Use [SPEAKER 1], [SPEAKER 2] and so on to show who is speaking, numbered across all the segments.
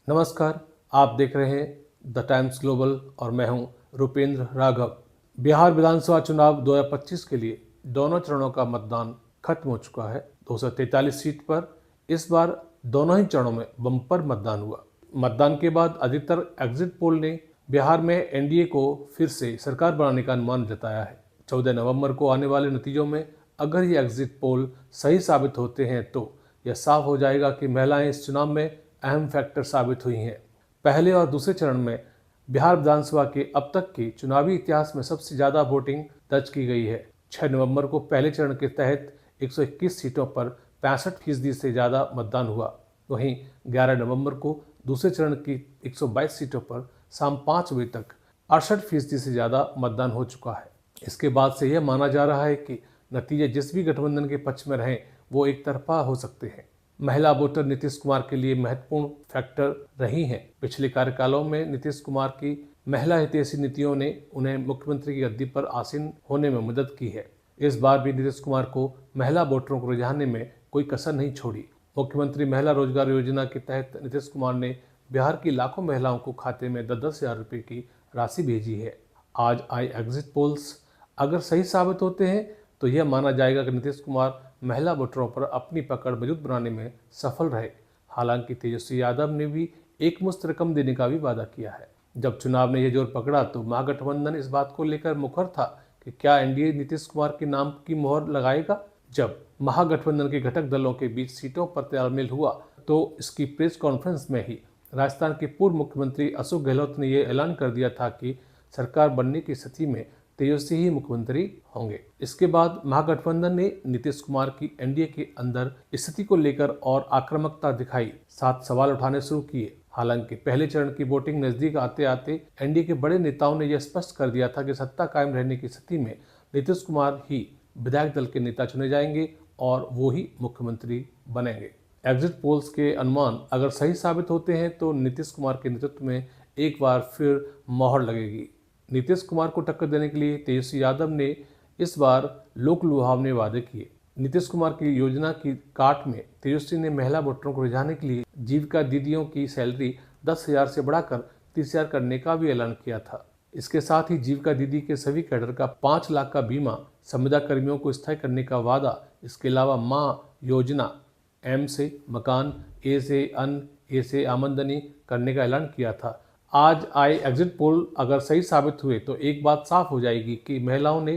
[SPEAKER 1] नमस्कार, आप देख रहे हैं द टाइम्स ग्लोबल और मैं हूं रुपेंद्र राघव। बिहार विधानसभा चुनाव 2025 के लिए दोनों चरणों का मतदान खत्म हो चुका है। 243 सीट पर इस बार दोनों ही चरणों में बम्पर मतदान हुआ। मतदान के बाद अधिकतर एग्जिट पोल ने बिहार में एनडीए को फिर से सरकार बनाने का अनुमान जताया है। 14 नवंबर को आने वाले नतीजों में अगर ये एग्जिट पोल सही साबित होते हैं तो यह साफ हो जाएगा कि महिलाएं इस चुनाव में अहम फैक्टर साबित हुई हैं। पहले और दूसरे चरण में बिहार विधानसभा के अब तक के चुनावी इतिहास में सबसे ज़्यादा वोटिंग दर्ज की गई है। 6 नवंबर को पहले चरण के तहत 121 सीटों पर 65% से ज़्यादा मतदान हुआ। वहीं 11 नवंबर को दूसरे चरण की 122 सीटों पर शाम 5 बजे तक 68% से ज़्यादा मतदान हो चुका है। इसके बाद से यह माना जा रहा है कि नतीजे जिस भी गठबंधन के पक्ष में रहें वो एक तरफा हो सकते हैं। महिला वोटर नीतीश कुमार के लिए महत्वपूर्ण फैक्टर रही हैं। पिछले कार्यकालों में नीतीश कुमार की महिला हितैषी नीतियों ने उन्हें मुख्यमंत्री की गद्दी पर आसीन होने में मदद की है। इस बार भी नीतीश कुमार को महिला वोटरों को रिझाने में कोई कसर नहीं छोड़ी। मुख्यमंत्री महिला रोजगार योजना के तहत नीतीश कुमार ने बिहार की लाखों महिलाओं को खाते में 10-10 हज़ार रुपये की राशि भेजी है। आज आई एग्जिट पोल्स अगर सही साबित होते हैं तो यह माना जाएगा कि नीतीश कुमार महिला वोटरों पर अपनी पकड़ मजबूत बनाने में सफल रहे। हालांकि तेजस्वी यादव ने भी एक मुश्त रकम देने का भी वादा किया है। जब चुनाव ने यह जोर पकड़ा तो महागठबंधन इस बात को लेकर मुखर था कि क्या एनडीए नीतीश कुमार के नाम की मोहर लगाएगा। जब महागठबंधन के घटक दलों के बीच सीटों पर तालमेल हुआ तो इसकी प्रेस कॉन्फ्रेंस में ही राजस्थान के पूर्व मुख्यमंत्री अशोक गहलोत ने यह ऐलान कर दिया था कि सरकार बनने की स्थिति में तेजस्वी ही मुख्यमंत्री होंगे। इसके बाद महागठबंधन ने नीतीश कुमार की एनडीए के अंदर स्थिति को लेकर और आक्रामकता दिखाई, साथ सवाल उठाने शुरू किए। हालांकि पहले चरण की वोटिंग नजदीक आते आते एनडीए के बड़े नेताओं ने यह स्पष्ट कर दिया था कि सत्ता कायम रहने की स्थिति में नीतीश कुमार ही विधायक दल के नेता चुने जाएंगे और वो ही मुख्यमंत्री बनेंगे। एग्जिट पोल्स के अनुमान अगर सही साबित होते हैं तो नीतीश कुमार के नेतृत्व में एक बार फिर मोहर लगेगी। नीतीश कुमार को टक्कर देने के लिए तेजस्वी यादव ने इस बार लोक लुभावने वादे किए। नीतीश कुमार की योजना की काट में तेजस्वी ने महिला वोटरों को रिझाने के लिए जीविका दीदियों की सैलरी 10,000 से बढ़ाकर 30,000 करने का भी ऐलान किया था। इसके साथ ही जीविका दीदी के सभी कैडर का 5 लाख का बीमा, संविदा कर्मियों को स्थायी करने का वादा। इसके अलावा माँ योजना, एम से मकान, ए से अन्न, ए से आमदनी करने का ऐलान किया था। आज आए एग्जिट पोल अगर सही साबित हुए तो एक बात साफ हो जाएगी कि महिलाओं ने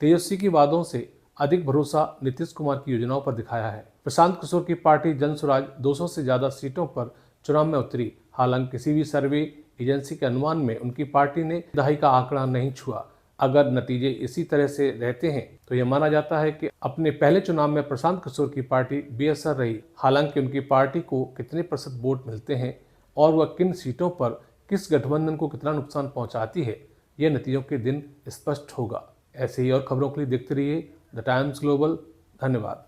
[SPEAKER 1] तेजस्वी की वादों से अधिक भरोसा नीतीश कुमार की योजनाओं पर दिखाया है। प्रशांत किशोर की पार्टी जनसुराज 200 से ज़्यादा सीटों पर चुनाव में उतरी। हालांकि किसी भी सर्वे एजेंसी के अनुमान में उनकी पार्टी ने दहाई का आंकड़ा नहीं छुआ। अगर नतीजे इसी तरह से रहते हैं तो यह माना जाता है कि अपने पहले चुनाव में प्रशांत किशोर की पार्टी बेअसर रही। हालांकि उनकी पार्टी को कितने प्रतिशत वोट मिलते हैं और वह किन सीटों पर किस गठबंधन को कितना नुकसान पहुंचाती है, यह नतीजों के दिन स्पष्ट होगा। ऐसे ही और खबरों के लिए देखते रहिए द टाइम्स ग्लोबल। धन्यवाद।